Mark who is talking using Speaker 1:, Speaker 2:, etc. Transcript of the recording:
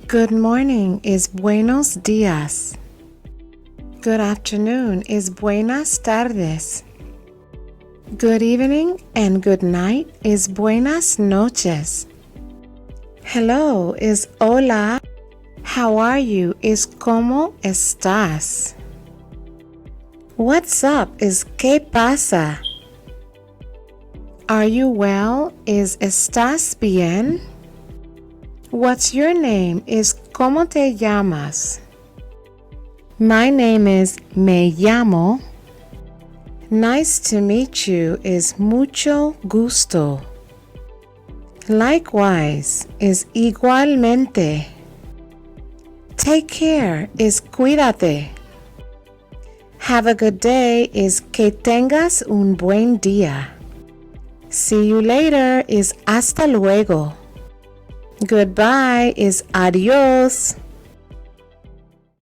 Speaker 1: Good morning is buenos días. Good afternoon is buenas tardes. Good evening and good night is buenas noches. Hello is hola. How are you is cómo estás. What's up is qué pasa. Are you well is estás bien. What's your name is ¿cómo te llamas? My name is me llamo. Nice to meet you is mucho gusto. Likewise is igualmente. Take care is cuídate. Have a good day is que tengas un buen día. See you later is hasta luego. Goodbye is adios.